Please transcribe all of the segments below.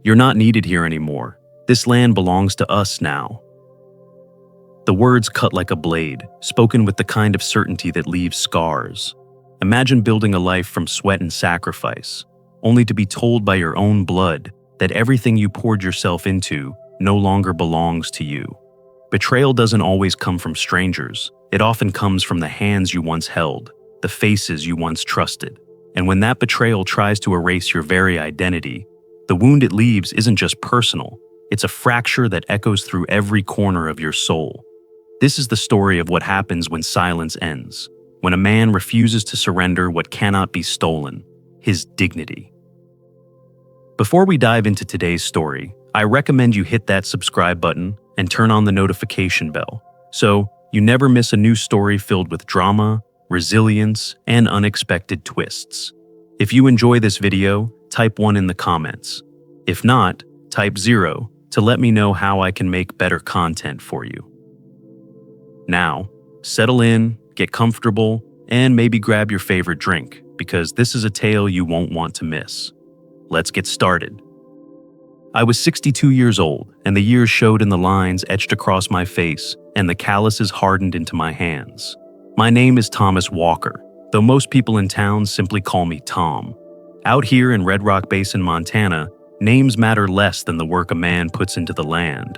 You're not needed here anymore. This land belongs to us now." The words cut like a blade, spoken with the kind of certainty that leaves scars. Imagine building a life from sweat and sacrifice, only to be told by your own blood that everything you poured yourself into no longer belongs to you. Betrayal doesn't always come from strangers. It often comes from the hands you once held, the faces you once trusted. And when that betrayal tries to erase your very identity, the wound it leaves isn't just personal. It's a fracture that echoes through every corner of your soul. This is the story of what happens when silence ends, when a man refuses to surrender what cannot be stolen, his dignity. Before we dive into today's story, I recommend you hit that subscribe button and turn on the notification bell, so you never miss a new story filled with drama, resilience, and unexpected twists. If you enjoy this video, type 1 in the comments. If not, type 0 to let me know how I can make better content for you. Now, settle in, get comfortable, and maybe grab your favorite drink, because this is a tale you won't want to miss. Let's get started. I was 62 years old, and the years showed in the lines etched across my face and the calluses hardened into my hands. My name is Thomas Walker, though most people in town simply call me Tom. Out here in Red Rock Basin, Montana, names matter less than the work a man puts into the land.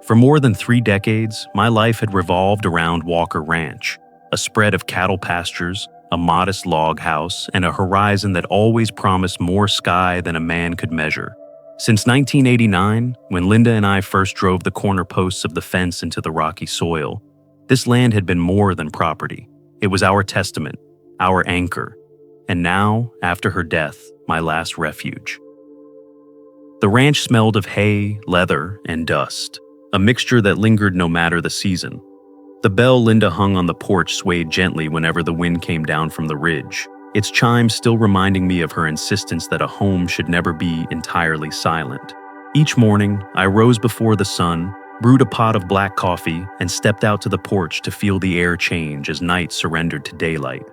For more than 3 decades, my life had revolved around Walker Ranch, a spread of cattle pastures, a modest log house, and a horizon that always promised more sky than a man could measure. Since 1989, when Linda and I first drove the corner posts of the fence into the rocky soil, this land had been more than property. It was our testament, our anchor, and now, after her death, my last refuge. The ranch smelled of hay, leather, and dust, a mixture that lingered no matter the season. The bell Linda hung on the porch swayed gently whenever the wind came down from the ridge, its chime still reminding me of her insistence that a home should never be entirely silent. Each morning, I rose before the sun, brewed a pot of black coffee, and stepped out to the porch to feel the air change as night surrendered to daylight.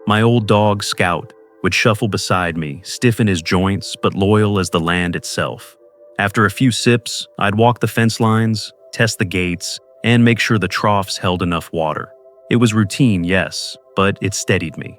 My old dog, Scout, would shuffle beside me, stiff in his joints but loyal as the land itself. After a few sips, I'd walk the fence lines, test the gates, and make sure the troughs held enough water. It was routine, yes, but it steadied me.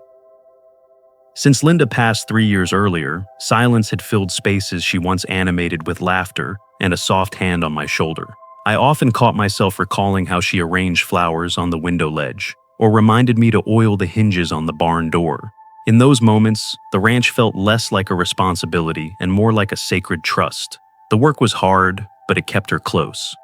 Since Linda passed 3 years earlier, silence had filled spaces she once animated with laughter and a soft hand on my shoulder. I often caught myself recalling how she arranged flowers on the window ledge, or reminded me to oil the hinges on the barn door. In those moments, the ranch felt less like a responsibility and more like a sacred trust. The work was hard, but it kept her close.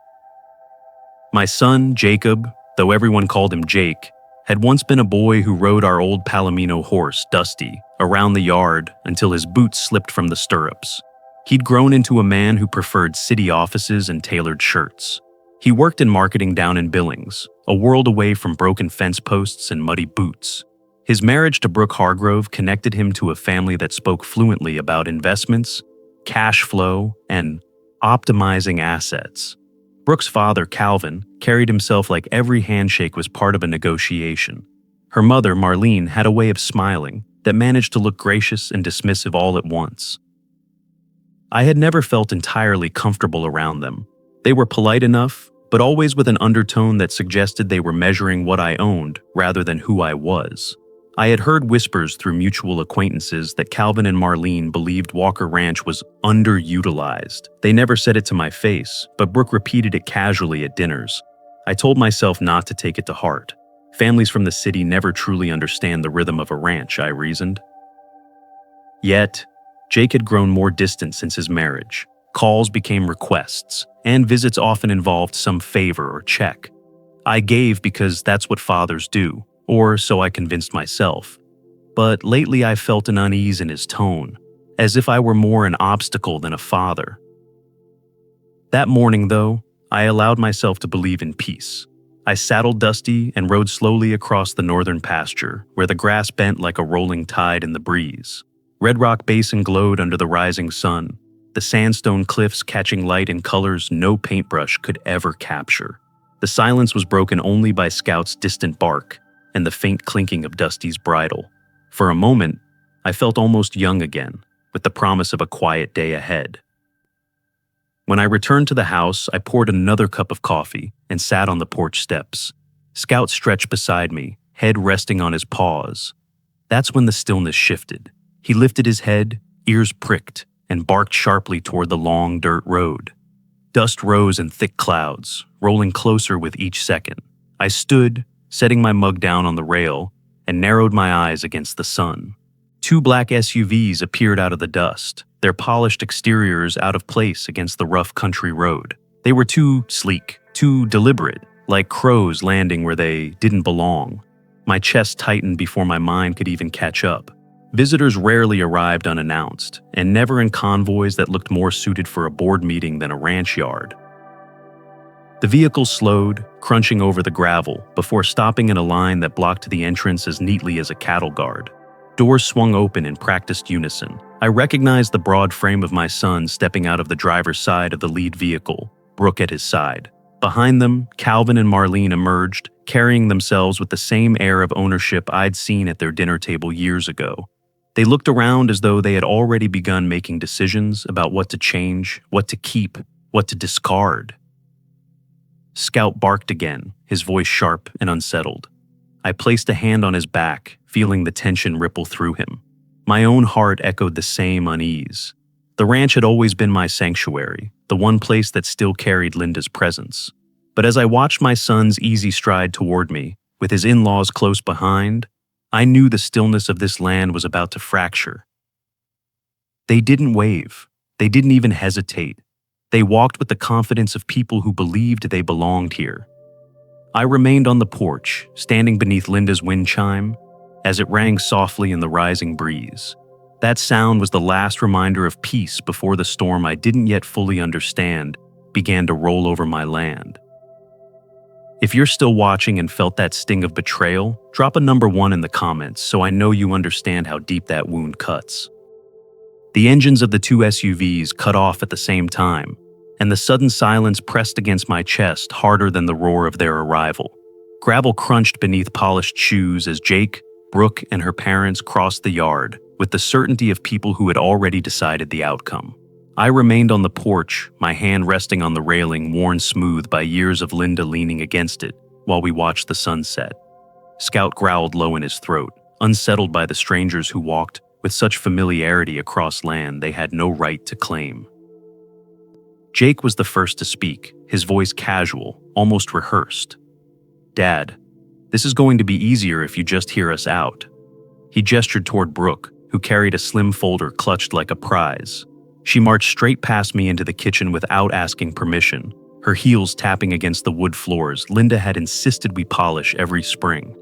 My son, Jacob, though everyone called him Jake, had once been a boy who rode our old Palomino horse, Dusty, around the yard until his boots slipped from the stirrups. He'd grown into a man who preferred city offices and tailored shirts. He worked in marketing down in Billings, a world away from broken fence posts and muddy boots. His marriage to Brooke Hargrove connected him to a family that spoke fluently about investments, cash flow, and optimizing assets. Brooke's father, Calvin, carried himself like every handshake was part of a negotiation. Her mother, Marlene, had a way of smiling that managed to look gracious and dismissive all at once. I had never felt entirely comfortable around them. They were polite enough, but always with an undertone that suggested they were measuring what I owned rather than who I was. I had heard whispers through mutual acquaintances that Calvin and Marlene believed Walker Ranch was underutilized. They never said it to my face, but Brooke repeated it casually at dinners. I told myself not to take it to heart. Families from the city never truly understand the rhythm of a ranch, I reasoned. Yet, Jake had grown more distant since his marriage. Calls became requests, and visits often involved some favor or check. I gave because that's what fathers do, or so I convinced myself. But lately I felt an unease in his tone, as if I were more an obstacle than a father. That morning, though, I allowed myself to believe in peace. I saddled Dusty and rode slowly across the northern pasture, where the grass bent like a rolling tide in the breeze. Red Rock Basin glowed under the rising sun, the sandstone cliffs catching light in colors no paintbrush could ever capture. The silence was broken only by Scout's distant bark and the faint clinking of Dusty's bridle. For a moment, I felt almost young again, with the promise of a quiet day ahead. When I returned to the house, I poured another cup of coffee and sat on the porch steps. Scout stretched beside me, head resting on his paws. That's when the stillness shifted. He lifted his head, ears pricked, and barked sharply toward the long dirt road. Dust rose in thick clouds, rolling closer with each second. I stood, setting my mug down on the rail, and narrowed my eyes against the sun. Two black SUVs appeared out of the dust, their polished exteriors out of place against the rough country road. They were too sleek, too deliberate, like crows landing where they didn't belong. My chest tightened before my mind could even catch up. Visitors rarely arrived unannounced, and never in convoys that looked more suited for a board meeting than a ranch yard. The vehicle slowed, crunching over the gravel, before stopping in a line that blocked the entrance as neatly as a cattle guard. Doors swung open in practiced unison. I recognized the broad frame of my son stepping out of the driver's side of the lead vehicle, Brooke at his side. Behind them, Calvin and Marlene emerged, carrying themselves with the same air of ownership I'd seen at their dinner table years ago. They looked around as though they had already begun making decisions about what to change, what to keep, what to discard. Scout barked again, his voice sharp and unsettled. I placed a hand on his back, feeling the tension ripple through him. My own heart echoed the same unease. The ranch had always been my sanctuary, the one place that still carried Linda's presence. But as I watched my son's easy stride toward me, with his in-laws close behind, I knew the stillness of this land was about to fracture. They didn't wave. They didn't even hesitate. They walked with the confidence of people who believed they belonged here. I remained on the porch, standing beneath Linda's wind chime, as it rang softly in the rising breeze. That sound was the last reminder of peace before the storm I didn't yet fully understand began to roll over my land. If you're still watching and felt that sting of betrayal, drop a number 1 in the comments so I know you understand how deep that wound cuts. The engines of the two SUVs cut off at the same time, and the sudden silence pressed against my chest harder than the roar of their arrival. Gravel crunched beneath polished shoes as Jake, Brooke, and her parents crossed the yard, with the certainty of people who had already decided the outcome. I remained on the porch, my hand resting on the railing worn smooth by years of Linda leaning against it, while we watched the sunset. Scout growled low in his throat, unsettled by the strangers who walked with such familiarity across land they had no right to claim. Jake was the first to speak, his voice casual, almost rehearsed. "Dad, this is going to be easier if you just hear us out." He gestured toward Brooke, who carried a slim folder clutched like a prize. She marched straight past me into the kitchen without asking permission, her heels tapping against the wood floors Linda had insisted we polish every spring.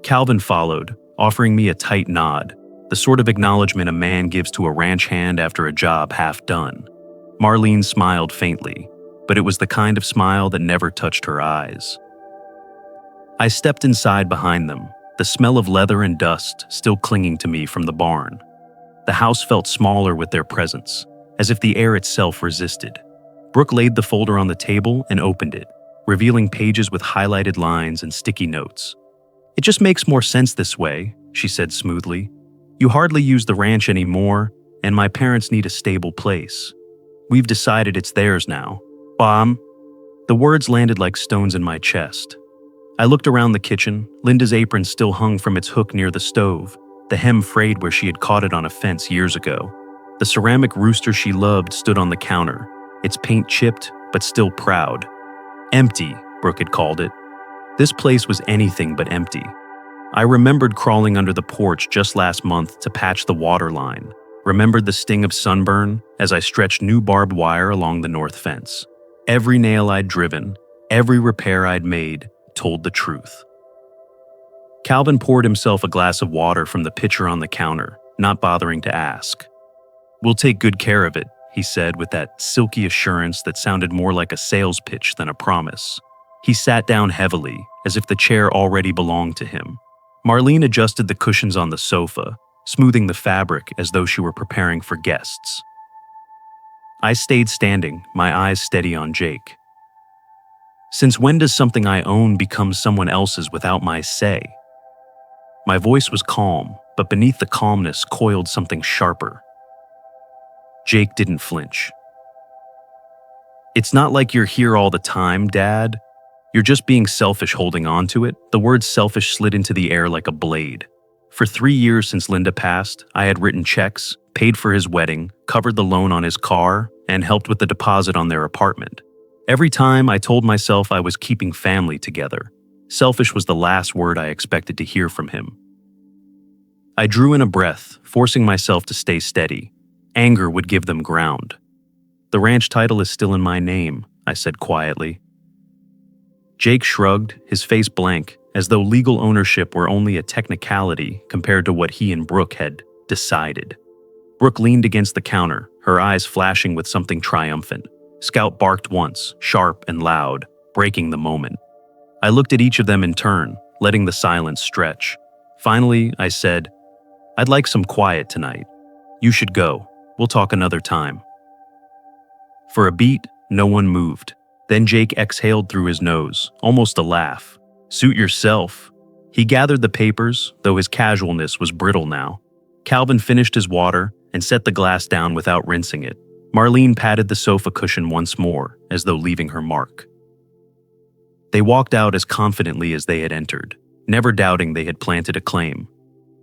Calvin followed, offering me a tight nod, the sort of acknowledgement a man gives to a ranch hand after a job half done. Marlene smiled faintly, but it was the kind of smile that never touched her eyes. I stepped inside behind them, the smell of leather and dust still clinging to me from the barn. The house felt smaller with their presence, as if the air itself resisted. Brooke laid the folder on the table and opened it, revealing pages with highlighted lines and sticky notes. "It just makes more sense this way," she said smoothly. "You hardly use the ranch anymore, and my parents need a stable place. We've decided it's theirs now. Mom." The words landed like stones in my chest. I looked around the kitchen. Linda's apron still hung from its hook near the stove, the hem frayed where she had caught it on a fence years ago. The ceramic rooster she loved stood on the counter, its paint chipped but still proud. Empty, Brooke had called it. This place was anything but empty. I remembered crawling under the porch just last month to patch the water line, remembered the sting of sunburn as I stretched new barbed wire along the north fence. Every nail I'd driven, every repair I'd made, told the truth. Calvin poured himself a glass of water from the pitcher on the counter, not bothering to ask. "We'll take good care of it," he said with that silky assurance that sounded more like a sales pitch than a promise. He sat down heavily, as if the chair already belonged to him. Marlene adjusted the cushions on the sofa, smoothing the fabric as though she were preparing for guests. I stayed standing, my eyes steady on Jake. Since when does something I own become someone else's without my say? My voice was calm, but beneath the calmness coiled something sharper. Jake didn't flinch. It's not like you're here all the time, Dad. You're just being selfish holding on to it. The word selfish slid into the air like a blade. For 3 years since Linda passed, I had written checks, paid for his wedding, covered the loan on his car, and helped with the deposit on their apartment. Every time I told myself I was keeping family together. Selfish was the last word I expected to hear from him. I drew in a breath, forcing myself to stay steady. Anger would give them ground. The ranch title is still in my name, I said quietly. Jake shrugged, his face blank, as though legal ownership were only a technicality compared to what he and Brooke had decided. Brooke leaned against the counter, her eyes flashing with something triumphant. Scout barked once, sharp and loud, breaking the moment. I looked at each of them in turn, letting the silence stretch. Finally, I said, "I'd like some quiet tonight. You should go. We'll talk another time." For a beat, no one moved. Then Jake exhaled through his nose, almost a laugh. "Suit yourself." He gathered the papers, though his casualness was brittle now. Calvin finished his water and set the glass down without rinsing it. Marlene patted the sofa cushion once more, as though leaving her mark. They walked out as confidently as they had entered, never doubting they had planted a claim.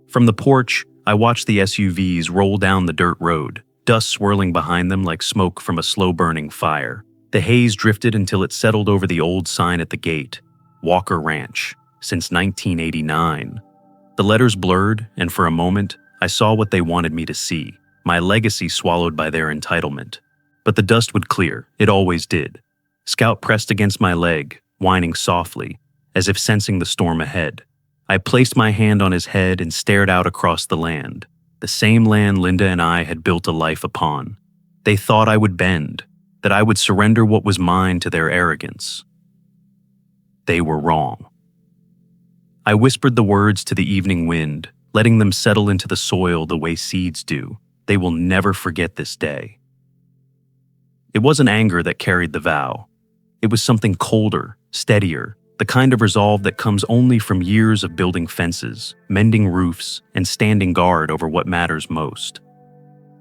From the porch, I watched the SUVs roll down the dirt road, dust swirling behind them like smoke from a slow-burning fire. The haze drifted until it settled over the old sign at the gate, Walker Ranch, since 1989. The letters blurred, and for a moment, I saw what they wanted me to see, my legacy swallowed by their entitlement. But the dust would clear, it always did. Scout pressed against my leg, whining softly, as if sensing the storm ahead. I placed my hand on his head and stared out across the land, the same land Linda and I had built a life upon. They thought I would bend, that I would surrender what was mine to their arrogance. They were wrong. I whispered the words to the evening wind, letting them settle into the soil the way seeds do. They will never forget this day. It wasn't anger that carried the vow. It was something colder, steadier, the kind of resolve that comes only from years of building fences, mending roofs, and standing guard over what matters most.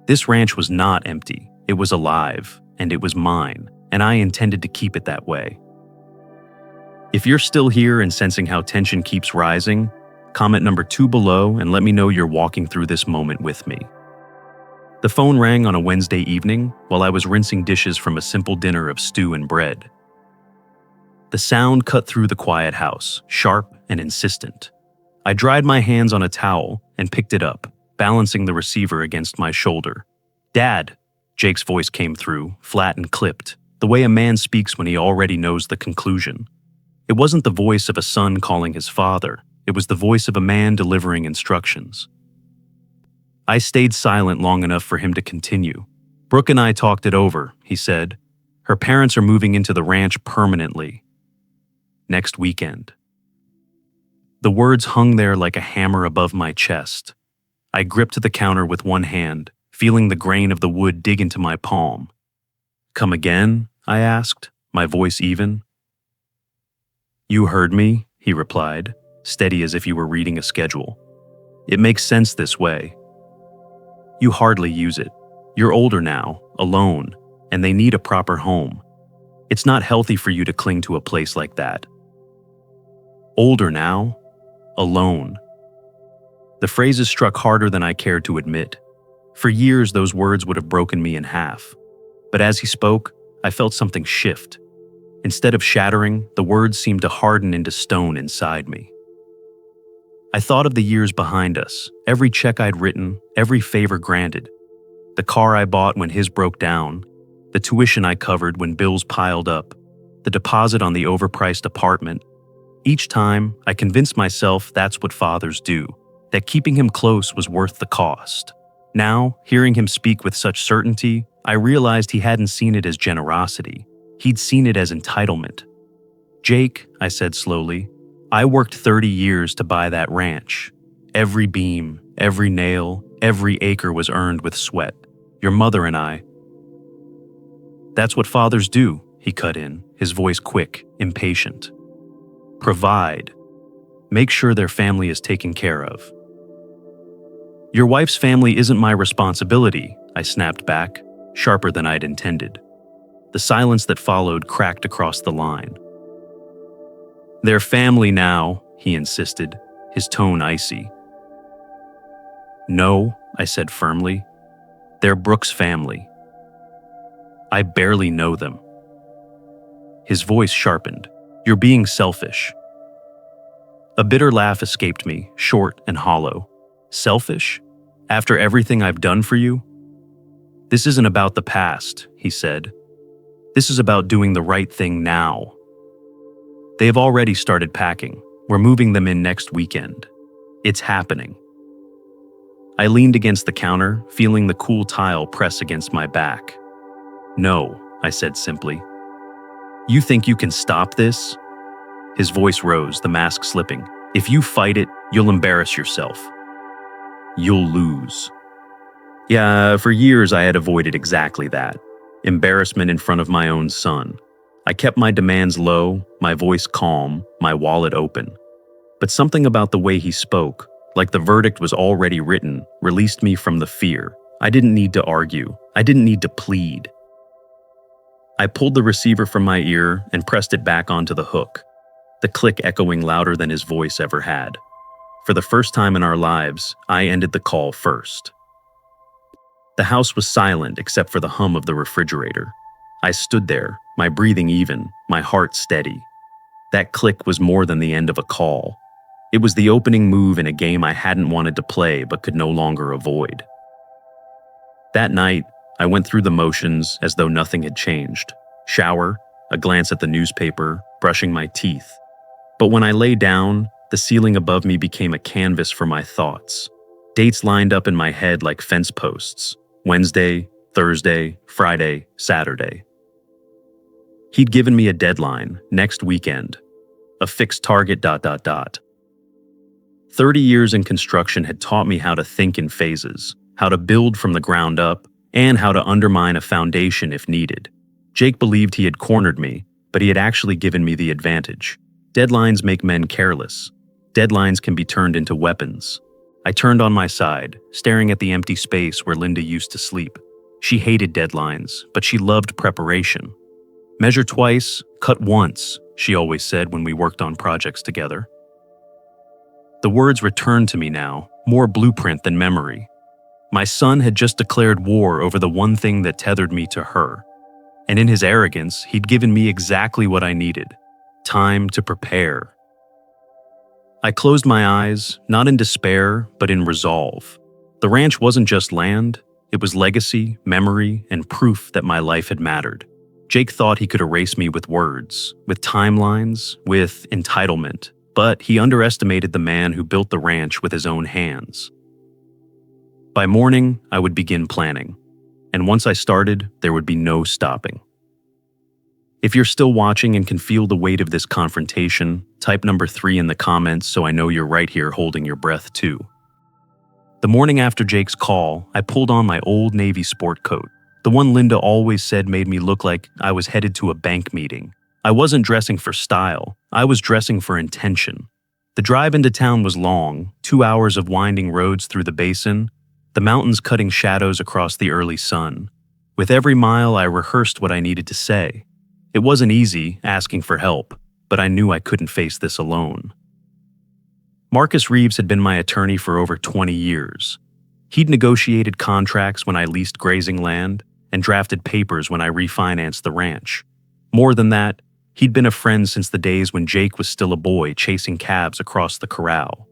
This ranch was not empty. It was alive, and it was mine, and I intended to keep it that way. If you're still here and sensing how tension keeps rising, comment number 2 below and let me know you're walking through this moment with me. The phone rang on a Wednesday evening while I was rinsing dishes from a simple dinner of stew and bread. The sound cut through the quiet house, sharp and insistent. I dried my hands on a towel and picked it up, balancing the receiver against my shoulder. "Dad," Jake's voice came through, flat and clipped, the way a man speaks when he already knows the conclusion. It wasn't the voice of a son calling his father. It was the voice of a man delivering instructions. I stayed silent long enough for him to continue. "Brooke and I talked it over," he said. "Her parents are moving into the ranch permanently. Next weekend." The words hung there like a hammer above my chest. I gripped the counter with one hand, feeling the grain of the wood dig into my palm. "Come again?" I asked, my voice even. "You heard me," he replied, steady as if he were reading a schedule. "It makes sense this way. You hardly use it. You're older now, alone, and they need a proper home. It's not healthy for you to cling to a place like that." Older now, alone. The phrases struck harder than I cared to admit. For years, those words would have broken me in half. But as he spoke, I felt something shift. Instead of shattering, the words seemed to harden into stone inside me. I thought of the years behind us, every check I'd written, every favor granted. The car I bought when his broke down, the tuition I covered when bills piled up, the deposit on the overpriced apartment. Each time, I convinced myself that's what fathers do, that keeping him close was worth the cost. Now, hearing him speak with such certainty, I realized he hadn't seen it as generosity. He'd seen it as entitlement. "Jake," I said slowly, "I worked 30 years to buy that ranch. Every beam, every nail, every acre was earned with sweat. Your mother and I." "That's what fathers do," he cut in, his voice quick, impatient. "Provide. Make sure their family is taken care of." "Your wife's family isn't my responsibility," I snapped back, sharper than I'd intended. The silence that followed cracked across the line. "They're family now," he insisted, his tone icy. "No," I said firmly. "They're Brooke's family. I barely know them." His voice sharpened. "You're being selfish." A bitter laugh escaped me, short and hollow. "Selfish? After everything I've done for you?" "This isn't about the past," he said. "This is about doing the right thing now. They have already started packing. We're moving them in next weekend. It's happening." I leaned against the counter, feeling the cool tile press against my back. "No," I said simply. "You think you can stop this?" His voice rose, the mask slipping. "If you fight it, you'll embarrass yourself. You'll lose." Yeah, for years I had avoided exactly that. Embarrassment in front of my own son. I kept my demands low, my voice calm, my wallet open. But something about the way he spoke, like the verdict was already written, released me from the fear. I didn't need to argue. I didn't need to plead. I pulled the receiver from my ear and pressed it back onto the hook, the click echoing louder than his voice ever had. For the first time in our lives, I ended the call first. The house was silent except for the hum of the refrigerator. I stood there, my breathing even, my heart steady. That click was more than the end of a call. It was the opening move in a game I hadn't wanted to play but could no longer avoid. That night, I went through the motions as though nothing had changed. Shower, a glance at the newspaper, brushing my teeth. But when I lay down, the ceiling above me became a canvas for my thoughts. Dates lined up in my head like fence posts. Wednesday, Thursday, Friday, Saturday. He'd given me a deadline, next weekend. A fixed target, ... 30 years in construction had taught me how to think in phases, how to build from the ground up, and how to undermine a foundation if needed. Jake believed he had cornered me, but he had actually given me the advantage. Deadlines make men careless. Deadlines can be turned into weapons. I turned on my side, staring at the empty space where Linda used to sleep. She hated deadlines, but she loved preparation. "Measure twice, cut once," she always said when we worked on projects together. The words returned to me now, more blueprint than memory. My son had just declared war over the one thing that tethered me to her. And in his arrogance, he'd given me exactly what I needed: time to prepare. I closed my eyes, not in despair, but in resolve. The ranch wasn't just land, it was legacy, memory, and proof that my life had mattered. Jake thought he could erase me with words, with timelines, with entitlement, but he underestimated the man who built the ranch with his own hands. By morning, I would begin planning, and once I started, there would be no stopping. If you're still watching and can feel the weight of this confrontation, type number 3 in the comments so I know you're right here holding your breath too. The morning after Jake's call, I pulled on my old Navy sport coat, the one Linda always said made me look like I was headed to a bank meeting. I wasn't dressing for style, I was dressing for intention. The drive into town was long, 2 hours of winding roads through the basin, the mountains cutting shadows across the early sun. With every mile, I rehearsed what I needed to say. It wasn't easy, asking for help, but I knew I couldn't face this alone. Marcus Reeves had been my attorney for over 20 years. He'd negotiated contracts when I leased grazing land and drafted papers when I refinanced the ranch. More than that, he'd been a friend since the days when Jake was still a boy chasing cabs across the corral.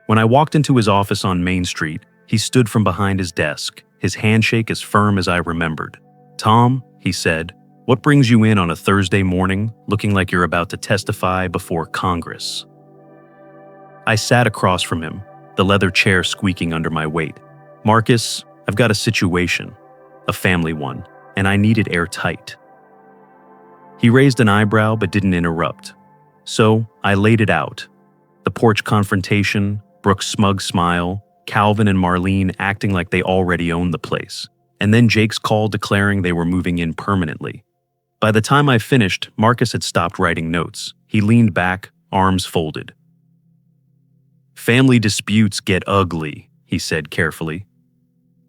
When I walked into his office on Main Street, he stood from behind his desk, his handshake as firm as I remembered. "Tom," he said, "what brings you in on a Thursday morning, looking like you're about to testify before Congress?" I sat across from him, the leather chair squeaking under my weight. "Marcus, I've got a situation, a family one, and I need it airtight." He raised an eyebrow but didn't interrupt. So I laid it out. The porch confrontation, Brooke's smug smile, Calvin and Marlene acting like they already owned the place, and then Jake's call declaring they were moving in permanently. By the time I finished, Marcus had stopped writing notes. He leaned back, arms folded. "Family disputes get ugly," he said carefully.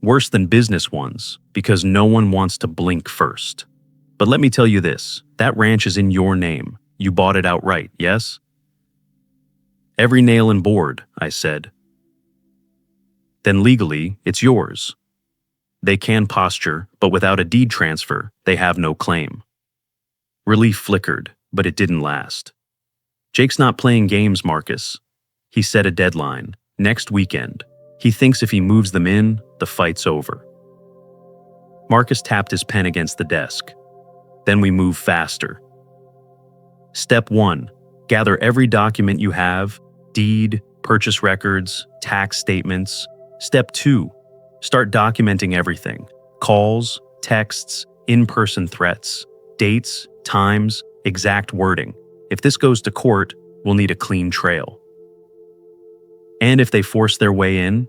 "Worse than business ones, because no one wants to blink first. But let me tell you this, that ranch is in your name. You bought it outright, yes? Every nail and board, I said. Then legally, it's yours. They can posture, but without a deed transfer, they have no claim. Relief flickered, but it didn't last. Jake's not playing games, Marcus. He set a deadline, next weekend. He thinks if he moves them in, the fight's over. Marcus tapped his pen against the desk. Then we move faster. Step 1, gather every document you have, deed, purchase records, tax statements. Step 2, start documenting everything. Calls, texts, in-person threats, dates, times, exact wording. If this goes to court, we'll need a clean trail. And if they force their way in,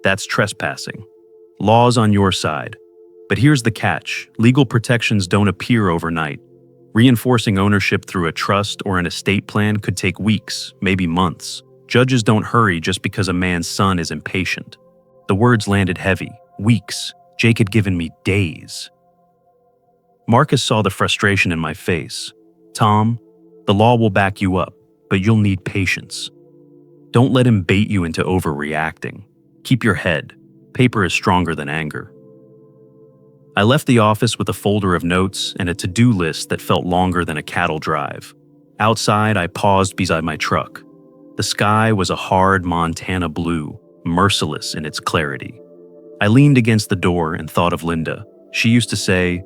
that's trespassing. Law's on your side. But here's the catch, legal protections don't appear overnight. Reinforcing ownership through a trust or an estate plan could take weeks, maybe months. Judges don't hurry just because a man's son is impatient. The words landed heavy. Weeks. Jake had given me days. Marcus saw the frustration in my face. Tom, the law will back you up, but you'll need patience. Don't let him bait you into overreacting. Keep your head. Paper is stronger than anger. I left the office with a folder of notes and a to-do list that felt longer than a cattle drive. Outside, I paused beside my truck. The sky was a hard Montana blue, merciless in its clarity. I leaned against the door and thought of Linda. She used to say,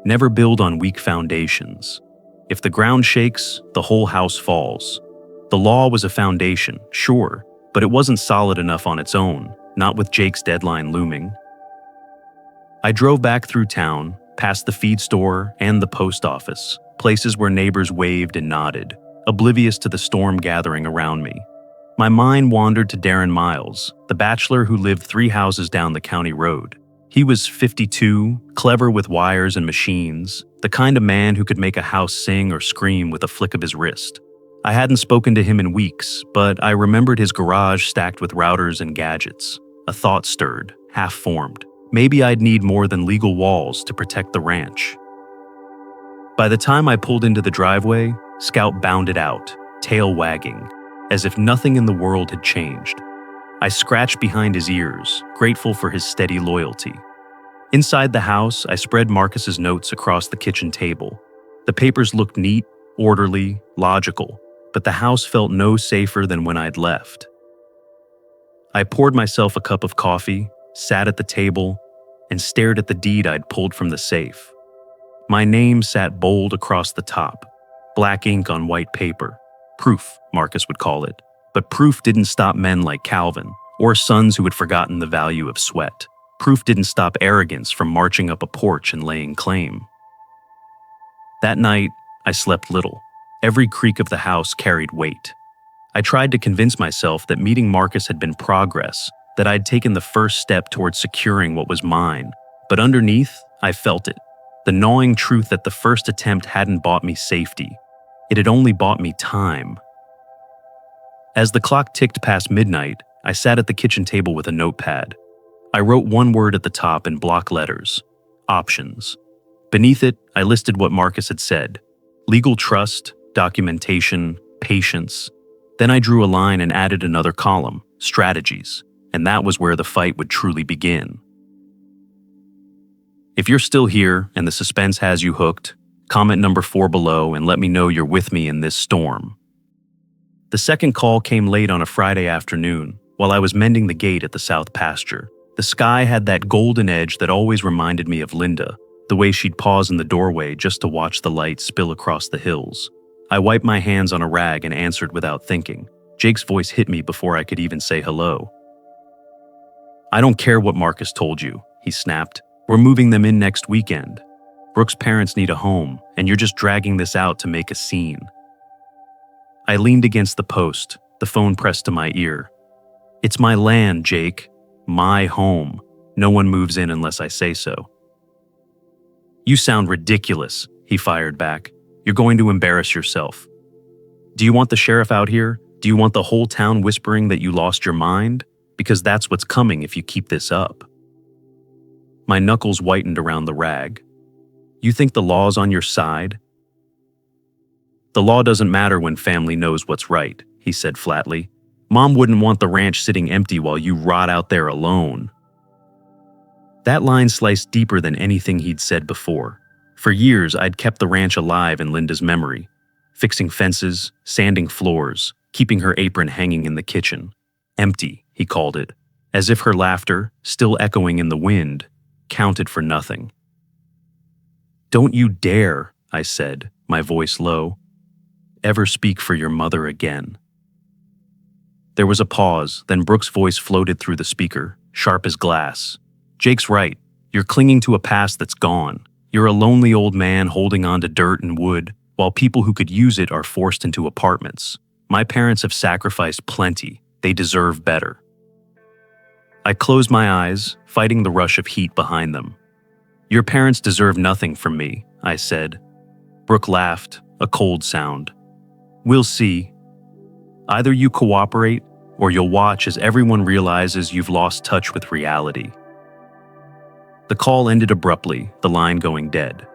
"Never build on weak foundations. If the ground shakes, the whole house falls." The law was a foundation, sure, but it wasn't solid enough on its own, not with Jake's deadline looming. I drove back through town, past the feed store and the post office, places where neighbors waved and nodded, oblivious to the storm gathering around me. My mind wandered to Darren Miles, the bachelor who lived 3 houses down the county road. He was 52, clever with wires and machines, the kind of man who could make a house sing or scream with a flick of his wrist. I hadn't spoken to him in weeks, but I remembered his garage stacked with routers and gadgets. A thought stirred, half-formed. Maybe I'd need more than legal walls to protect the ranch. By the time I pulled into the driveway, Scout bounded out, tail wagging, as if nothing in the world had changed. I scratched behind his ears, grateful for his steady loyalty. Inside the house, I spread Marcus's notes across the kitchen table. The papers looked neat, orderly, logical, but the house felt no safer than when I'd left. I poured myself a cup of coffee, sat at the table, and stared at the deed I'd pulled from the safe. My name sat bold across the top, black ink on white paper. Proof, Marcus would call it. But proof didn't stop men like Calvin, or sons who had forgotten the value of sweat. Proof didn't stop arrogance from marching up a porch and laying claim. That night, I slept little. Every creak of the house carried weight. I tried to convince myself that meeting Marcus had been progress, that I'd taken the first step towards securing what was mine. But underneath, I felt it. The gnawing truth that the first attempt hadn't bought me safety. It had only bought me time. As the clock ticked past midnight, I sat at the kitchen table with a notepad. I wrote one word at the top in block letters: options. Beneath it, I listed what Marcus had said: legal trust, documentation, patience. Then I drew a line and added another column: strategies. And that was where the fight would truly begin. If you're still here and the suspense has you hooked, comment number 4 below and let me know you're with me in this storm. The second call came late on a Friday afternoon, while I was mending the gate at the south pasture. The sky had that golden edge that always reminded me of Linda, the way she'd pause in the doorway just to watch the light spill across the hills. I wiped my hands on a rag and answered without thinking. Jake's voice hit me before I could even say hello. "I don't care what Marcus told you," he snapped. "We're moving them in next weekend. Brooke's parents need a home, and you're just dragging this out to make a scene." I leaned against the post, the phone pressed to my ear. "It's my land, Jake. My home. No one moves in unless I say so." "You sound ridiculous," he fired back. "You're going to embarrass yourself. Do you want the sheriff out here? Do you want the whole town whispering that you lost your mind? Because that's what's coming if you keep this up." My knuckles whitened around the rag. You think the law's on your side? The law doesn't matter when family knows what's right, he said flatly. Mom wouldn't want the ranch sitting empty while you rot out there alone. That line sliced deeper than anything he'd said before. For years, I'd kept the ranch alive in Linda's memory, fixing fences, sanding floors, keeping her apron hanging in the kitchen. Empty, he called it, as if her laughter, still echoing in the wind, counted for nothing. Don't you dare, I said, my voice low, ever speak for your mother again. There was a pause, then Brooke's voice floated through the speaker, sharp as glass. Jake's right. You're clinging to a past that's gone. You're a lonely old man holding on to dirt and wood, while people who could use it are forced into apartments. My parents have sacrificed plenty. They deserve better. I closed my eyes, fighting the rush of heat behind them. Your parents deserve nothing from me, I said. Brooke laughed, a cold sound. We'll see. Either you cooperate, or you'll watch as everyone realizes you've lost touch with reality. The call ended abruptly, the line going dead.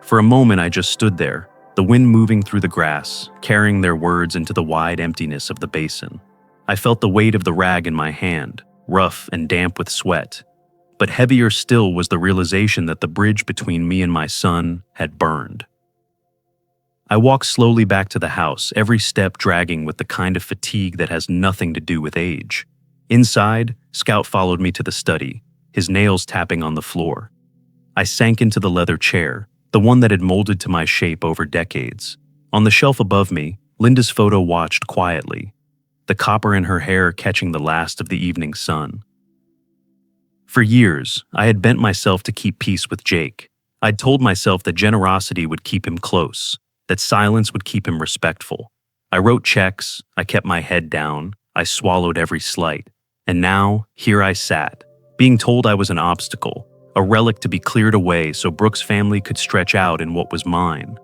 For a moment I just stood there, the wind moving through the grass, carrying their words into the wide emptiness of the basin. I felt the weight of the rag in my hand, rough and damp with sweat. But heavier still was the realization that the bridge between me and my son had burned. I walked slowly back to the house, every step dragging with the kind of fatigue that has nothing to do with age. Inside, Scout followed me to the study, his nails tapping on the floor. I sank into the leather chair, the one that had molded to my shape over decades. On the shelf above me, Linda's photo watched quietly, the copper in her hair catching the last of the evening sun. For years, I had bent myself to keep peace with Jake. I'd told myself that generosity would keep him close, that silence would keep him respectful. I wrote checks, I kept my head down, I swallowed every slight. And now, here I sat, being told I was an obstacle, a relic to be cleared away so Brooke's family could stretch out in what was mine.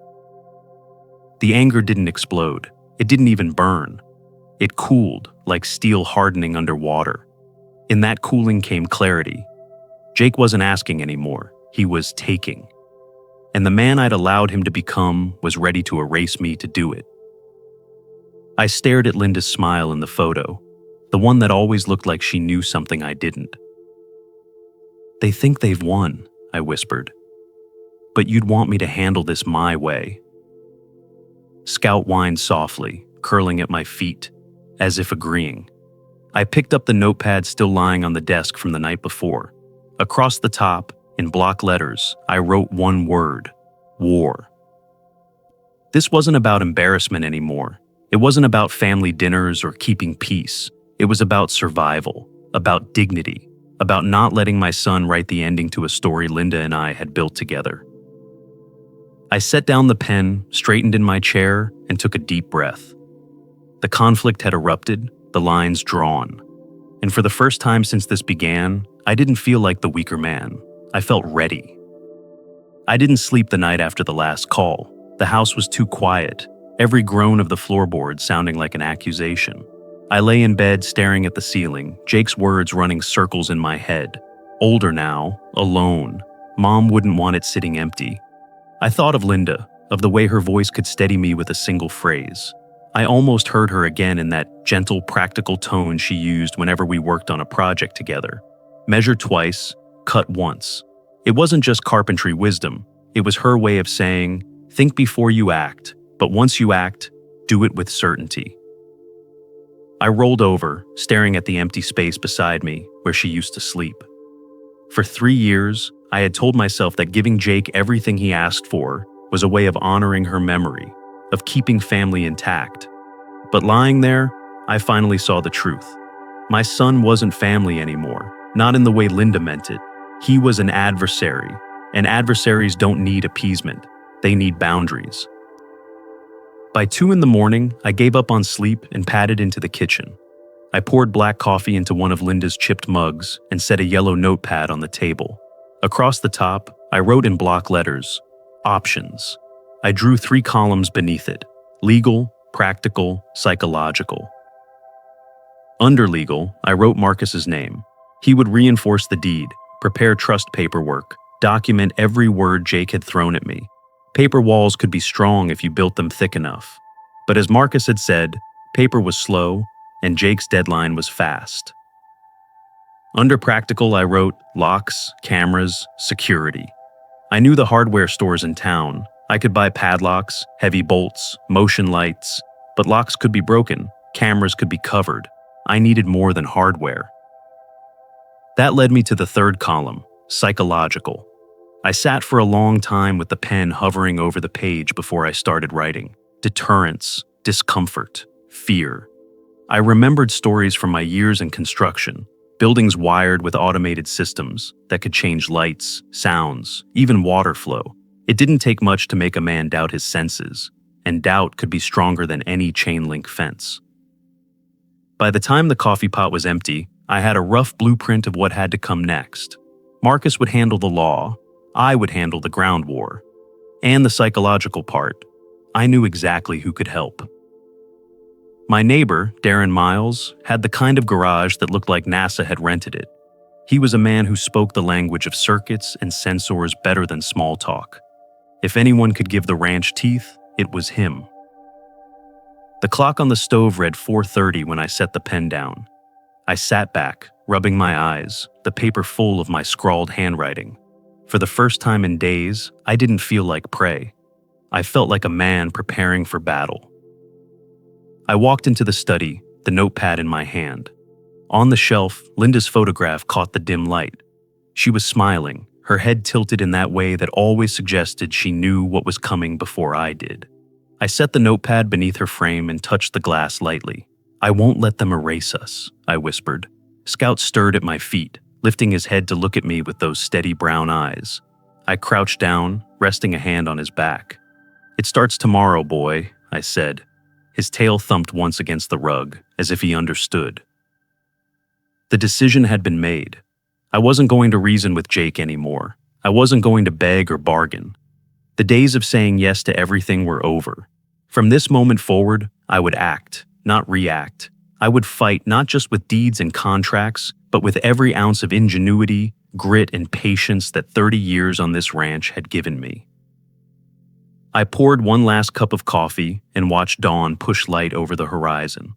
The anger didn't explode. It didn't even burn. It cooled, like steel hardening under water. In that cooling came clarity. Jake wasn't asking anymore. He was taking. And the man I'd allowed him to become was ready to erase me to do it. I stared at Linda's smile in the photo, the one that always looked like she knew something I didn't. They think they've won, I whispered. But you'd want me to handle this my way. Scout whined softly, curling at my feet, as if agreeing. I picked up the notepad still lying on the desk from the night before. Across the top, in block letters, I wrote one word: war. This wasn't about embarrassment anymore. It wasn't about family dinners or keeping peace. It was about survival, about dignity, about not letting my son write the ending to a story Linda and I had built together. I set down the pen, straightened in my chair, and took a deep breath. The conflict had erupted, the lines drawn. And for the first time since this began, I didn't feel like the weaker man. I felt ready. I didn't sleep the night after the last call. The house was too quiet, every groan of the floorboard sounding like an accusation. I lay in bed staring at the ceiling, Jake's words running circles in my head. Older now, alone. Mom wouldn't want it sitting empty. I thought of Linda, of the way her voice could steady me with a single phrase. I almost heard her again in that gentle, practical tone she used whenever we worked on a project together. Measure twice, cut once. It wasn't just carpentry wisdom. It was her way of saying, think before you act, but once you act, do it with certainty. I rolled over, staring at the empty space beside me where she used to sleep. For 3 years, I had told myself that giving Jake everything he asked for was a way of honoring her memory, of keeping family intact. But lying there, I finally saw the truth. My son wasn't family anymore, not in the way Linda meant it. He was an adversary, and adversaries don't need appeasement. They need boundaries. By 2 a.m, I gave up on sleep and padded into the kitchen. I poured black coffee into one of Linda's chipped mugs and set a yellow notepad on the table. Across the top, I wrote in block letters, options. I drew 3 columns beneath it: legal, practical, psychological. Under legal, I wrote Marcus's name. He would reinforce the deed, prepare trust paperwork, document every word Jake had thrown at me. Paper walls could be strong if you built them thick enough. But as Marcus had said, paper was slow, and Jake's deadline was fast. Under practical, I wrote locks, cameras, security. I knew the hardware stores in town. I could buy padlocks, heavy bolts, motion lights, but locks could be broken, cameras could be covered. I needed more than hardware. That led me to the third column, psychological. I sat for a long time with the pen hovering over the page before I started writing. Deterrence, discomfort, fear. I remembered stories from my years in construction, buildings wired with automated systems that could change lights, sounds, even water flow. It didn't take much to make a man doubt his senses, and doubt could be stronger than any chain-link fence. By the time the coffee pot was empty, I had a rough blueprint of what had to come next. Marcus would handle the law, I would handle the ground war, and the psychological part. I knew exactly who could help. My neighbor, Darren Miles, had the kind of garage that looked like NASA had rented it. He was a man who spoke the language of circuits and sensors better than small talk. If anyone could give the ranch teeth, it was him. The clock on the stove read 4:30 when I set the pen down. I sat back, rubbing my eyes, the paper full of my scrawled handwriting. For the first time in days, I didn't feel like prey. I felt like a man preparing for battle. I walked into the study, the notepad in my hand. On the shelf, Linda's photograph caught the dim light. She was smiling, her head tilted in that way that always suggested she knew what was coming before I did. I set the notepad beneath her frame and touched the glass lightly. "I won't let them erase us," I whispered. Scout stirred at my feet, lifting his head to look at me with those steady brown eyes. I crouched down, resting a hand on his back. "It starts tomorrow, boy," I said. His tail thumped once against the rug, as if he understood. The decision had been made. I wasn't going to reason with Jake anymore. I wasn't going to beg or bargain. The days of saying yes to everything were over. From this moment forward, I would act, not react. I would fight not just with deeds and contracts, but with every ounce of ingenuity, grit, and patience that 30 years on this ranch had given me. I poured one last cup of coffee and watched dawn push light over the horizon.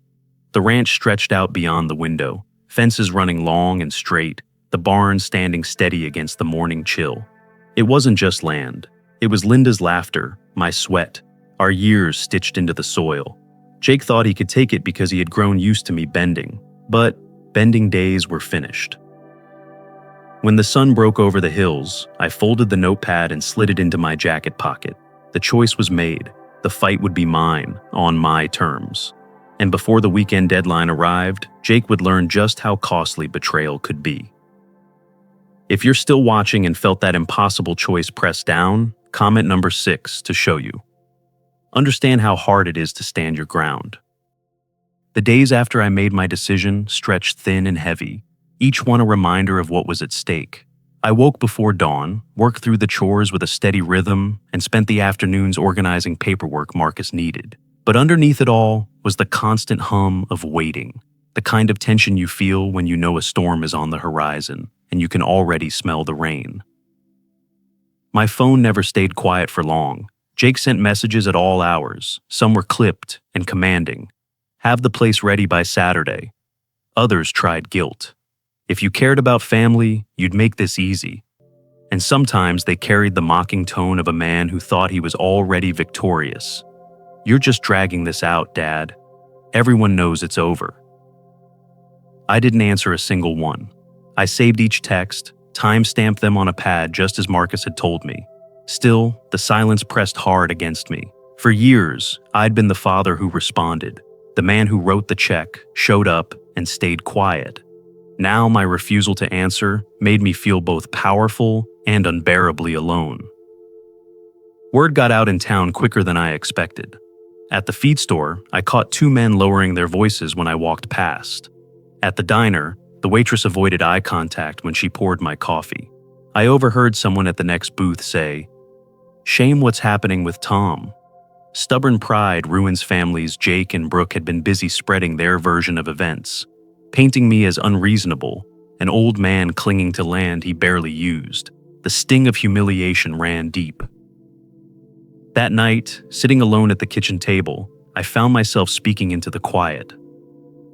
The ranch stretched out beyond the window, fences running long and straight, the barn standing steady against the morning chill. It wasn't just land. It was Linda's laughter, my sweat, our years stitched into the soil. Jake thought he could take it because he had grown used to me bending, but bending days were finished. When the sun broke over the hills, I folded the notepad and slid it into my jacket pocket. The choice was made. The fight would be mine, on my terms. And before the weekend deadline arrived, Jake would learn just how costly betrayal could be. If you're still watching and felt that impossible choice pressed down, comment number 6 to show you. Understand how hard it is to stand your ground. The days after I made my decision stretched thin and heavy, each one a reminder of what was at stake. I woke before dawn, worked through the chores with a steady rhythm, and spent the afternoons organizing paperwork Marcus needed. But underneath it all was the constant hum of waiting, the kind of tension you feel when you know a storm is on the horizon and you can already smell the rain. My phone never stayed quiet for long. Jake sent messages at all hours. Some were clipped and commanding. Have the place ready by Saturday. Others tried guilt. If you cared about family, you'd make this easy. And sometimes they carried the mocking tone of a man who thought he was already victorious. You're just dragging this out, Dad. Everyone knows it's over. I didn't answer a single one. I saved each text, time-stamped them on a pad just as Marcus had told me. Still, the silence pressed hard against me. For years, I'd been the father who responded, the man who wrote the check, showed up, and stayed quiet. Now my refusal to answer made me feel both powerful and unbearably alone. Word got out in town quicker than I expected. At the feed store, I caught 2 men lowering their voices when I walked past. At the diner, the waitress avoided eye contact when she poured my coffee. I overheard someone at the next booth say, "Shame what's happening with Tom." Stubborn pride ruins families Jake and Brooke had been busy spreading their version of events, painting me as unreasonable, an old man clinging to land he barely used. The The sting of humiliation ran deep. That night, sitting alone at the kitchen table, I found myself speaking into the quiet.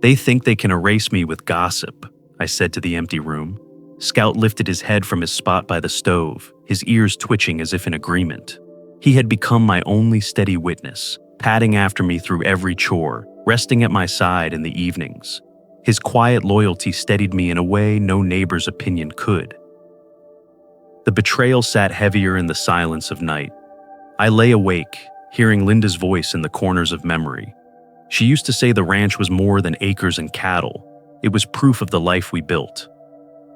"They think they can erase me with gossip," I said to the empty room. Scout lifted his head from his spot by the stove, his ears twitching as if in agreement. He had become my only steady witness, padding after me through every chore, resting at my side in the evenings. His quiet loyalty steadied me in a way no neighbor's opinion could. The betrayal sat heavier in the silence of night. I lay awake, hearing Linda's voice in the corners of memory. She used to say the ranch was more than acres and cattle. It was proof of the life we built.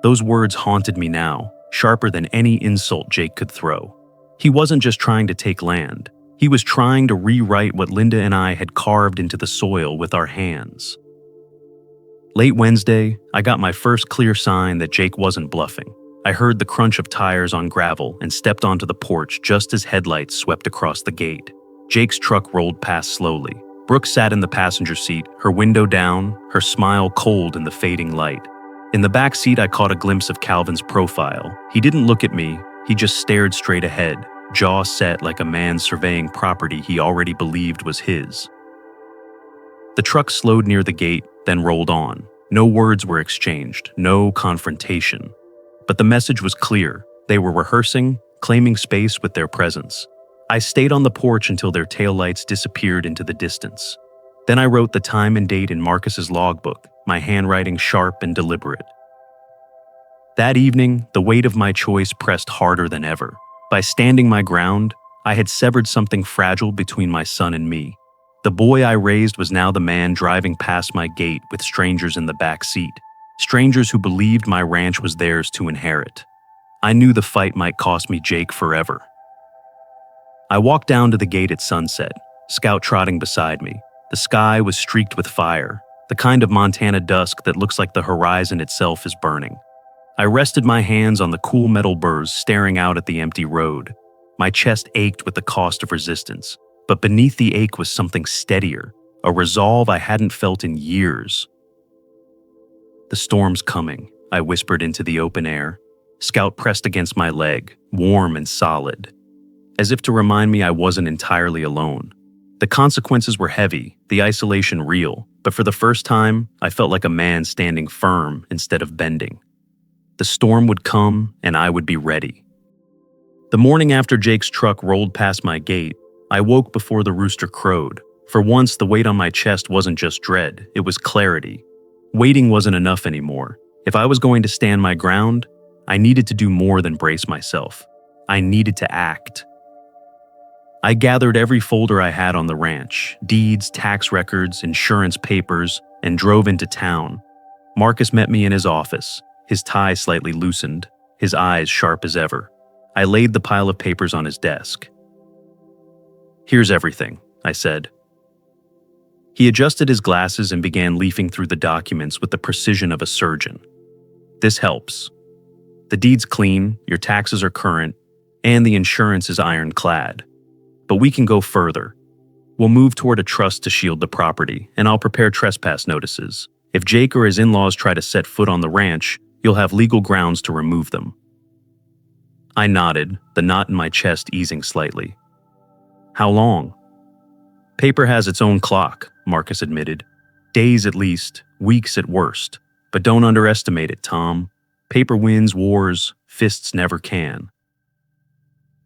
Those words haunted me now, sharper than any insult Jake could throw. He wasn't just trying to take land. He was trying to rewrite what Linda and I had carved into the soil with our hands. Late Wednesday, I got my first clear sign that Jake wasn't bluffing. I heard the crunch of tires on gravel and stepped onto the porch just as headlights swept across the gate. Jake's truck rolled past slowly. Brooke sat in the passenger seat, her window down, her smile cold in the fading light. In the back seat, I caught a glimpse of Calvin's profile. He didn't look at me, he just stared straight ahead, jaw set like a man surveying property he already believed was his. The truck slowed near the gate, then rolled on. No words were exchanged, no confrontation. But the message was clear. They were rehearsing, claiming space with their presence. I stayed on the porch until their taillights disappeared into the distance. Then I wrote the time and date in Marcus's logbook, my handwriting sharp and deliberate. That evening, the weight of my choice pressed harder than ever. By standing my ground, I had severed something fragile between my son and me. The boy I raised was now the man driving past my gate with strangers in the back seat, strangers who believed my ranch was theirs to inherit. I knew the fight might cost me Jake forever. I walked down to the gate at sunset, Scout trotting beside me. The sky was streaked with fire, the kind of Montana dusk that looks like the horizon itself is burning. I rested my hands on the cool metal burrs staring out at the empty road. My chest ached with the cost of resistance, but beneath the ache was something steadier, a resolve I hadn't felt in years. "The storm's coming," I whispered into the open air. Scout pressed against my leg, warm and solid, as if to remind me I wasn't entirely alone. The consequences were heavy, the isolation real, but for the first time, I felt like a man standing firm instead of bending. The storm would come, and I would be ready. The morning after Jake's truck rolled past my gate, I woke before the rooster crowed. For once, the weight on my chest wasn't just dread, it was clarity. Waiting wasn't enough anymore. If I was going to stand my ground, I needed to do more than brace myself. I needed to act. I gathered every folder I had on the ranch, deeds, tax records, insurance papers, and drove into town. Marcus met me in his office, his tie slightly loosened, his eyes sharp as ever. I laid the pile of papers on his desk. "Here's everything," I said. He adjusted his glasses and began leafing through the documents with the precision of a surgeon. "This helps. The deed's clean, your taxes are current, and the insurance is ironclad. But we can go further. We'll move toward a trust to shield the property, and I'll prepare trespass notices. If Jake or his in-laws try to set foot on the ranch, you'll have legal grounds to remove them." I nodded, the knot in my chest easing slightly. "How long?" "Paper has its own clock," Marcus admitted. "Days at least, weeks at worst. But don't underestimate it, Tom. Paper wins wars, fists never can."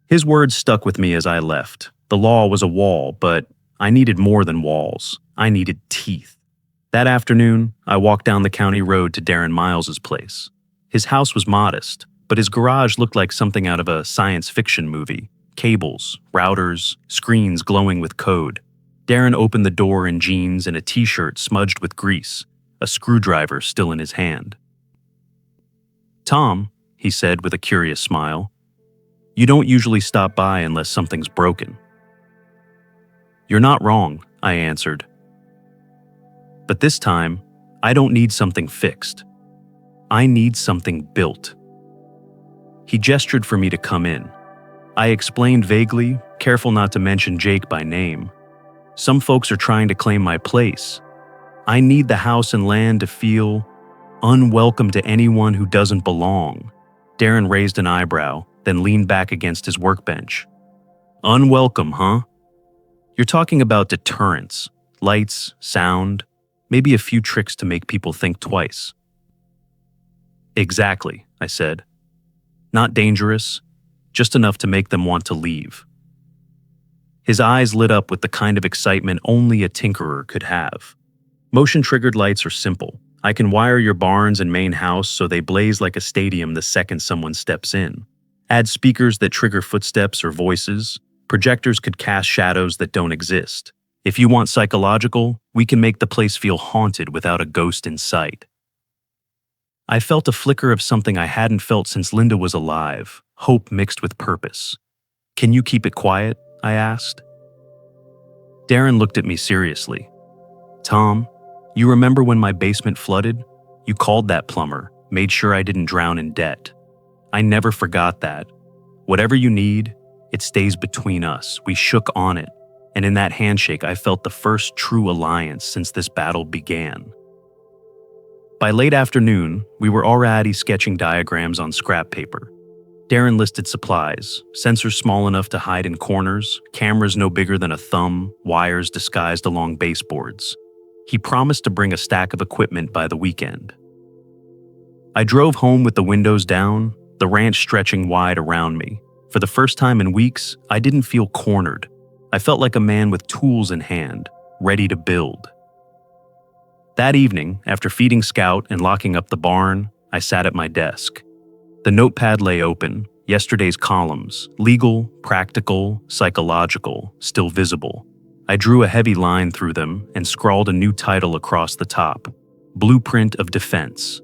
His words stuck with me as I left. The law was a wall, but I needed more than walls. I needed teeth. That afternoon, I walked down the county road to Darren Miles's place. His house was modest, but his garage looked like something out of a science fiction movie. Cables, routers, screens glowing with code. Darren opened the door in jeans and a t-shirt smudged with grease, a screwdriver still in his hand. "Tom," he said with a curious smile, "you don't usually stop by unless something's broken." "You're not wrong," I answered. "But this time, I don't need something fixed. I need something built." He gestured for me to come in. I explained vaguely, careful not to mention Jake by name. "Some folks are trying to claim my place. I need the house and land to feel unwelcome to anyone who doesn't belong." Darren raised an eyebrow, then leaned back against his workbench. Unwelcome, huh? You're talking about deterrence, lights, sound, maybe a few tricks to make people think twice. Exactly, I said. Not dangerous, just enough to make them want to leave. His eyes lit up with the kind of excitement only a tinkerer could have. Motion-triggered lights are simple. I can wire your barns and main house so they blaze like a stadium the second someone steps in. Add speakers that trigger footsteps or voices. Projectors could cast shadows that don't exist. If you want psychological, we can make the place feel haunted without a ghost in sight. I felt a flicker of something I hadn't felt since Linda was alive, hope mixed with purpose. Can you keep it quiet? I asked. Darren looked at me seriously. Tom, you remember when my basement flooded? You called that plumber, made sure I didn't drown in debt. I never forgot that. Whatever you need, it stays between us. We shook on it, and in that handshake I felt the first true alliance since this battle began. By late afternoon, we were already sketching diagrams on scrap paper. Darren listed supplies, sensors small enough to hide in corners, cameras no bigger than a thumb, wires disguised along baseboards. He promised to bring a stack of equipment by the weekend. I drove home with the windows down, the ranch stretching wide around me. For the first time in weeks, I didn't feel cornered. I felt like a man with tools in hand, ready to build. That evening, after feeding Scout and locking up the barn, I sat at my desk. The notepad lay open, yesterday's columns, legal, practical, psychological, still visible. I drew a heavy line through them and scrawled a new title across the top, Blueprint of Defense.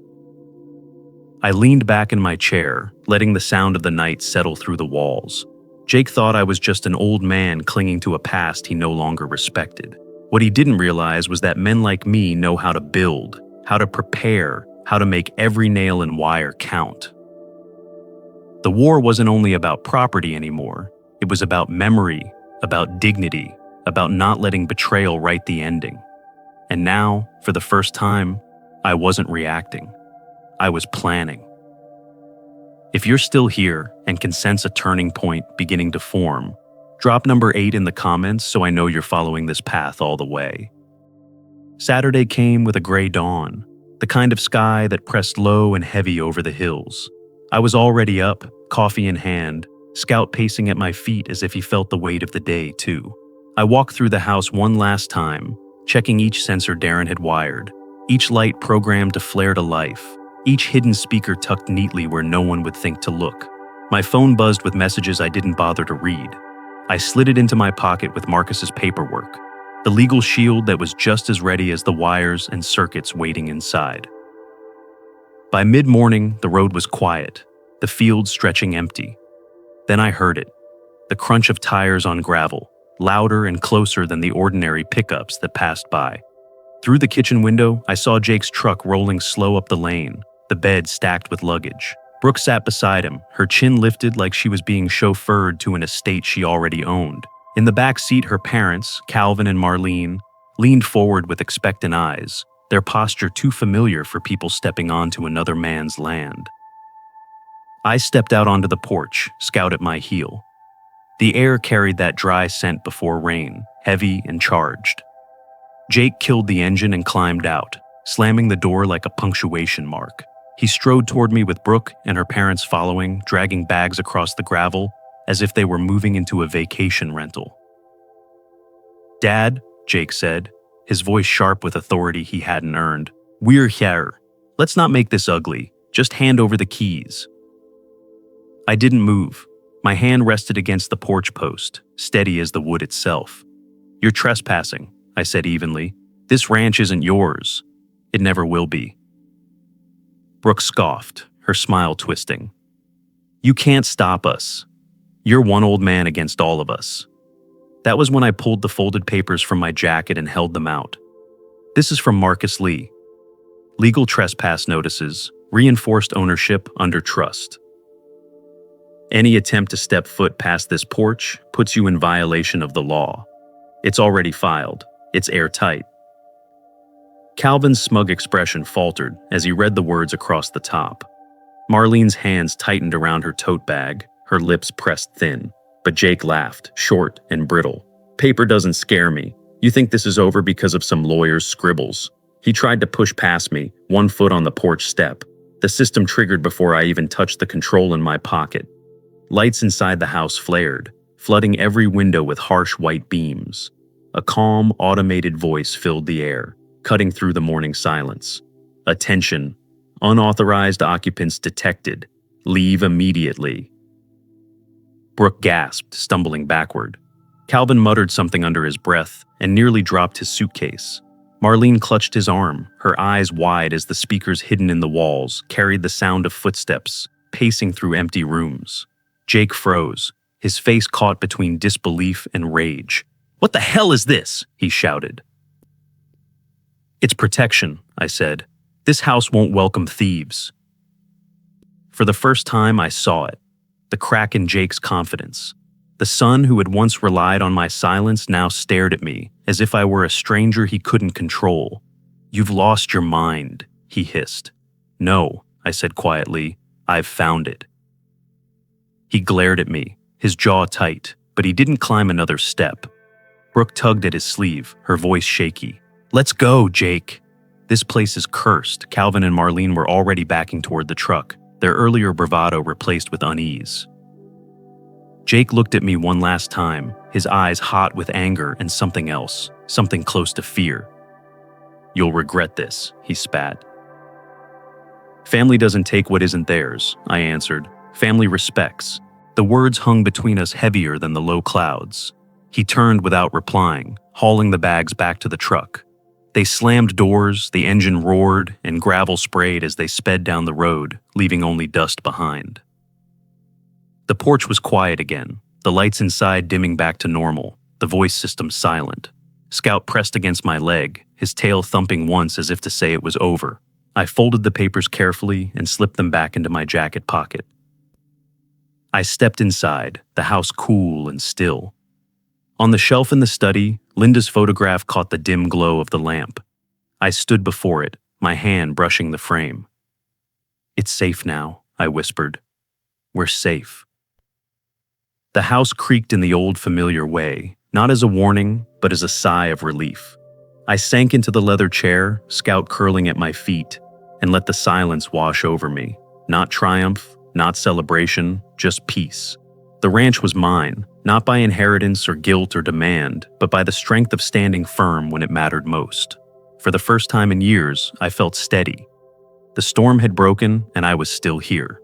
I leaned back in my chair, letting the sound of the night settle through the walls. Jake thought I was just an old man clinging to a past he no longer respected. What he didn't realize was that men like me know how to build, how to prepare, how to make every nail and wire count. The war wasn't only about property anymore. It was about memory, about dignity, about not letting betrayal write the ending. And now, for the first time, I wasn't reacting. I was planning. If you're still here and can sense a turning point beginning to form, drop number 8 in the comments so I know you're following this path all the way. Saturday came with a gray dawn, the kind of sky that pressed low and heavy over the hills. I was already up, coffee in hand, Scout pacing at my feet as if he felt the weight of the day, too. I walked through the house one last time, checking each sensor Darren had wired, each light programmed to flare to life, each hidden speaker tucked neatly where no one would think to look. My phone buzzed with messages I didn't bother to read. I slid it into my pocket with Marcus's paperwork, the legal shield that was just as ready as the wires and circuits waiting inside. By mid-morning, the road was quiet, the field stretching empty. Then I heard it, the crunch of tires on gravel, louder and closer than the ordinary pickups that passed by. Through the kitchen window, I saw Jake's truck rolling slow up the lane, the bed stacked with luggage. Brooke sat beside him, her chin lifted like she was being chauffeured to an estate she already owned. In the back seat, her parents, Calvin and Marlene, leaned forward with expectant eyes, their posture too familiar for people stepping onto another man's land. I stepped out onto the porch, Scout at my heel. The air carried that dry scent before rain, heavy and charged. Jake killed the engine and climbed out, slamming the door like a punctuation mark. He strode toward me with Brooke and her parents following, dragging bags across the gravel as if they were moving into a vacation rental. "Dad," Jake said, his voice sharp with authority he hadn't earned, "we're here. Let's not make this ugly. Just hand over the keys." I didn't move. My hand rested against the porch post, steady as the wood itself. "You're trespassing," I said evenly. "This ranch isn't yours. It never will be." Brooke scoffed, her smile twisting. "You can't stop us. You're one old man against all of us." That was when I pulled the folded papers from my jacket and held them out. "This is from Marcus Lee. Legal trespass notices, reinforced ownership under trust. Any attempt to step foot past this porch puts you in violation of the law. It's already filed. It's airtight." Calvin's smug expression faltered as he read the words across the top. Marlene's hands tightened around her tote bag, her lips pressed thin. But Jake laughed, short and brittle. Paper doesn't scare me. You think this is over because of some lawyer's scribbles. He tried to push past me, one foot on the porch step. The system triggered before I even touched the control in my pocket. Lights inside the house flared, flooding every window with harsh white beams. A calm, automated voice filled the air, cutting through the morning silence. Attention. Unauthorized occupants detected. Leave immediately. Brooke gasped, stumbling backward. Calvin muttered something under his breath and nearly dropped his suitcase. Marlene clutched his arm, her eyes wide as the speakers hidden in the walls carried the sound of footsteps, pacing through empty rooms. Jake froze, his face caught between disbelief and rage. "What the hell is this?" he shouted. "It's protection," I said. "This house won't welcome thieves." For the first time, I saw it. The crack in Jake's confidence. The son who had once relied on my silence now stared at me, as if I were a stranger he couldn't control. "You've lost your mind," he hissed. "No," I said quietly, "I've found it." He glared at me, his jaw tight, but he didn't climb another step. Brooke tugged at his sleeve, her voice shaky. "Let's go, Jake." This place is cursed. Calvin and Marlene were already backing toward the truck, their earlier bravado replaced with unease. Jake looked at me one last time, his eyes hot with anger and something else, something close to fear. "You'll regret this," he spat. "Family doesn't take what isn't theirs," I answered. "Family respects." The words hung between us heavier than the low clouds. He turned without replying, hauling the bags back to the truck. They slammed doors, the engine roared, and gravel sprayed as they sped down the road, leaving only dust behind. The porch was quiet again, the lights inside dimming back to normal, the voice system silent. Scout pressed against my leg, his tail thumping once as if to say it was over. I folded the papers carefully and slipped them back into my jacket pocket. I stepped inside, the house cool and still. On the shelf in the study, Linda's photograph caught the dim glow of the lamp. I stood before it, my hand brushing the frame. "It's safe now," I whispered. "We're safe." The house creaked in the old familiar way, not as a warning, but as a sigh of relief. I sank into the leather chair, Scout curling at my feet, and let the silence wash over me. Not triumph, not celebration, just peace. The ranch was mine, not by inheritance or guilt or demand, but by the strength of standing firm when it mattered most. For the first time in years, I felt steady. The storm had broken, and I was still here.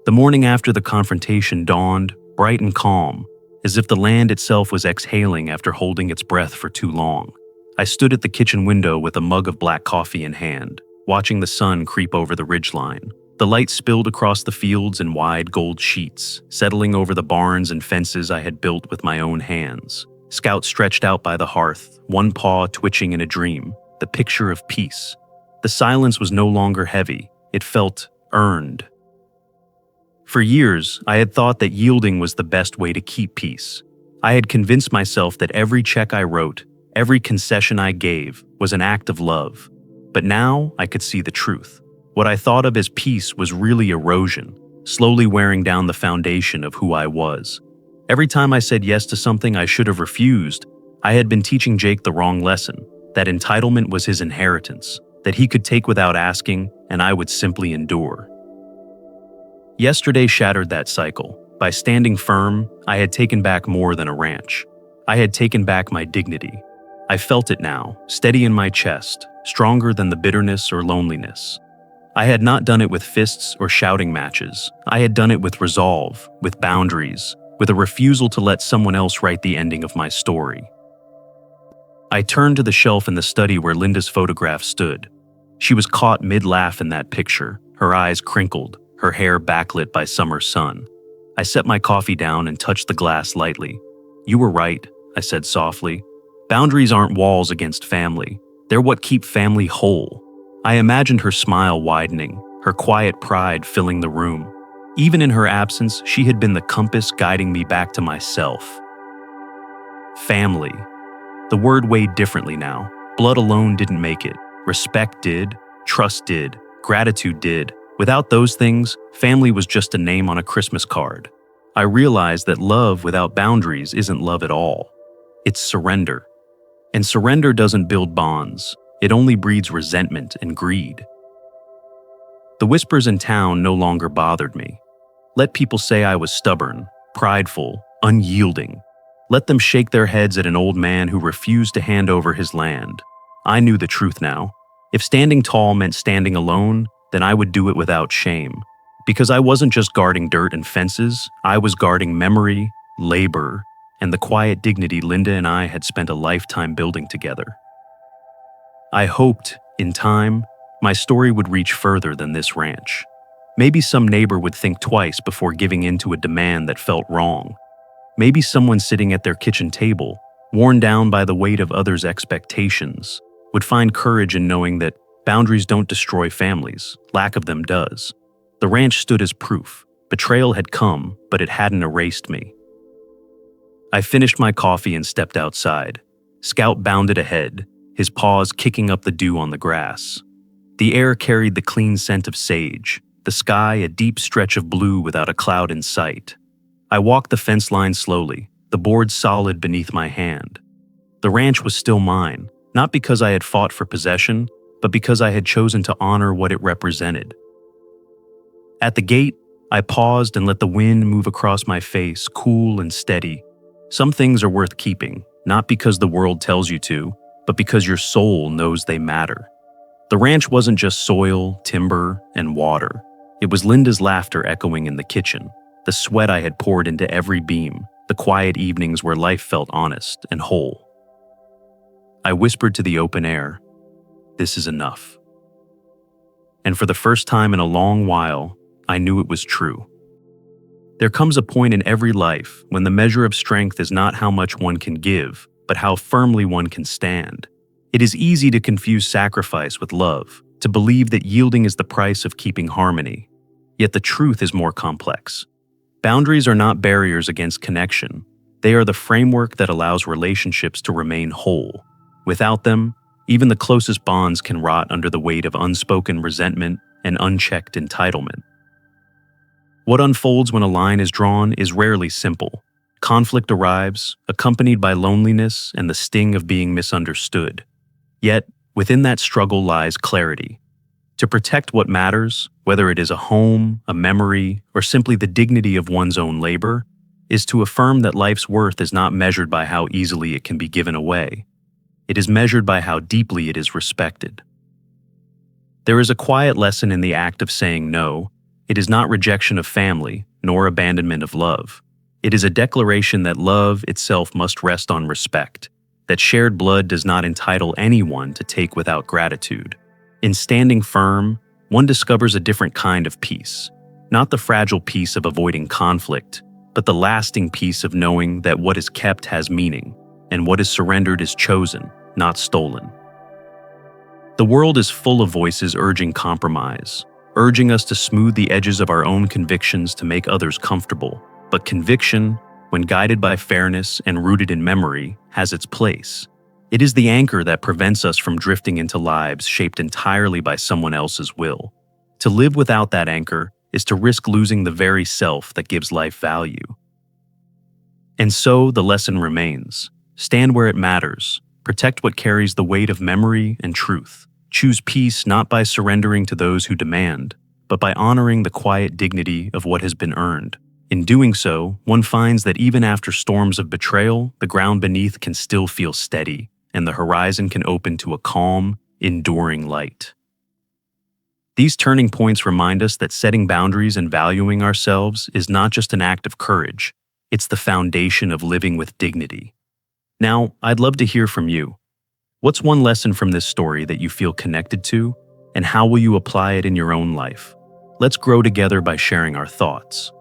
The morning after the confrontation dawned, bright and calm, as if the land itself was exhaling after holding its breath for too long. I stood at the kitchen window with a mug of black coffee in hand, watching the sun creep over the ridgeline. The light spilled across the fields in wide gold sheets, settling over the barns and fences I had built with my own hands. Scout stretched out by the hearth, one paw twitching in a dream, the picture of peace. The silence was no longer heavy. It felt earned. For years, I had thought that yielding was the best way to keep peace. I had convinced myself that every check I wrote, every concession I gave, was an act of love. But now I could see the truth. What I thought of as peace was really erosion, slowly wearing down the foundation of who I was. Every time I said yes to something I should have refused, I had been teaching Jake the wrong lesson, that entitlement was his inheritance, that he could take without asking, and I would simply endure. Yesterday shattered that cycle. By standing firm, I had taken back more than a ranch. I had taken back my dignity. I felt it now, steady in my chest, stronger than the bitterness or loneliness. I had not done it with fists or shouting matches. I had done it with resolve, with boundaries, with a refusal to let someone else write the ending of my story. I turned to the shelf in the study where Linda's photograph stood. She was caught mid-laugh in that picture, her eyes crinkled, her hair backlit by summer sun. I set my coffee down and touched the glass lightly. "You were right," I said softly. "Boundaries aren't walls against family. They're what keep family whole." I imagined her smile widening, her quiet pride filling the room. Even in her absence, she had been the compass guiding me back to myself. Family. The word weighed differently now. Blood alone didn't make it. Respect did, trust did, gratitude did. Without those things, family was just a name on a Christmas card. I realized that love without boundaries isn't love at all. It's surrender. And surrender doesn't build bonds. It only breeds resentment and greed. The whispers in town no longer bothered me. Let people say I was stubborn, prideful, unyielding. Let them shake their heads at an old man who refused to hand over his land. I knew the truth now. If standing tall meant standing alone, then I would do it without shame. Because I wasn't just guarding dirt and fences, I was guarding memory, labor, and the quiet dignity Linda and I had spent a lifetime building together. I hoped, in time, my story would reach further than this ranch. Maybe some neighbor would think twice before giving in to a demand that felt wrong. Maybe someone sitting at their kitchen table, worn down by the weight of others' expectations, would find courage in knowing that boundaries don't destroy families, lack of them does. The ranch stood as proof. Betrayal had come, but it hadn't erased me. I finished my coffee and stepped outside. Scout bounded ahead, his paws kicking up the dew on the grass. The air carried the clean scent of sage, the sky a deep stretch of blue without a cloud in sight. I walked the fence line slowly, the board solid beneath my hand. The ranch was still mine, not because I had fought for possession, but because I had chosen to honor what it represented. At the gate, I paused and let the wind move across my face, cool and steady. Some things are worth keeping, not because the world tells you to, but because your soul knows they matter. The ranch wasn't just soil, timber, and water. It was Linda's laughter echoing in the kitchen, the sweat I had poured into every beam, the quiet evenings where life felt honest and whole. I whispered to the open air, "This is enough." And for the first time in a long while, I knew it was true. There comes a point in every life when the measure of strength is not how much one can give, but how firmly one can stand. It is easy to confuse sacrifice with love, to believe that yielding is the price of keeping harmony. Yet the truth is more complex. Boundaries are not barriers against connection. They are the framework that allows relationships to remain whole. Without them, even the closest bonds can rot under the weight of unspoken resentment and unchecked entitlement. What unfolds when a line is drawn is rarely simple. Conflict arrives, accompanied by loneliness and the sting of being misunderstood. Yet, within that struggle lies clarity. To protect what matters, whether it is a home, a memory, or simply the dignity of one's own labor, is to affirm that life's worth is not measured by how easily it can be given away. It is measured by how deeply it is respected. There is a quiet lesson in the act of saying no. It is not rejection of family, nor abandonment of love. It is a declaration that love itself must rest on respect, that shared blood does not entitle anyone to take without gratitude. In standing firm, one discovers a different kind of peace, not the fragile peace of avoiding conflict, but the lasting peace of knowing that what is kept has meaning, and what is surrendered is chosen, not stolen. The world is full of voices urging compromise, urging us to smooth the edges of our own convictions to make others comfortable. But conviction, when guided by fairness and rooted in memory, has its place. It is the anchor that prevents us from drifting into lives shaped entirely by someone else's will. To live without that anchor is to risk losing the very self that gives life value. And so the lesson remains. Stand where it matters. Protect what carries the weight of memory and truth. Choose peace not by surrendering to those who demand, but by honoring the quiet dignity of what has been earned. In doing so, one finds that even after storms of betrayal, the ground beneath can still feel steady, and the horizon can open to a calm, enduring light. These turning points remind us that setting boundaries and valuing ourselves is not just an act of courage, it's the foundation of living with dignity. Now, I'd love to hear from you. What's one lesson from this story that you feel connected to, and how will you apply it in your own life? Let's grow together by sharing our thoughts.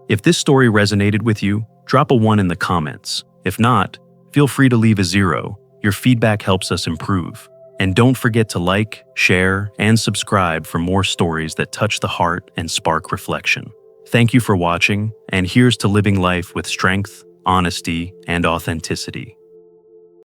If this story resonated with you, drop a 1 in the comments. If not, feel free to leave a 0. Your feedback helps us improve. And don't forget to like, share, and subscribe for more stories that touch the heart and spark reflection. Thank you for watching, and here's to living life with strength, honesty, and authenticity.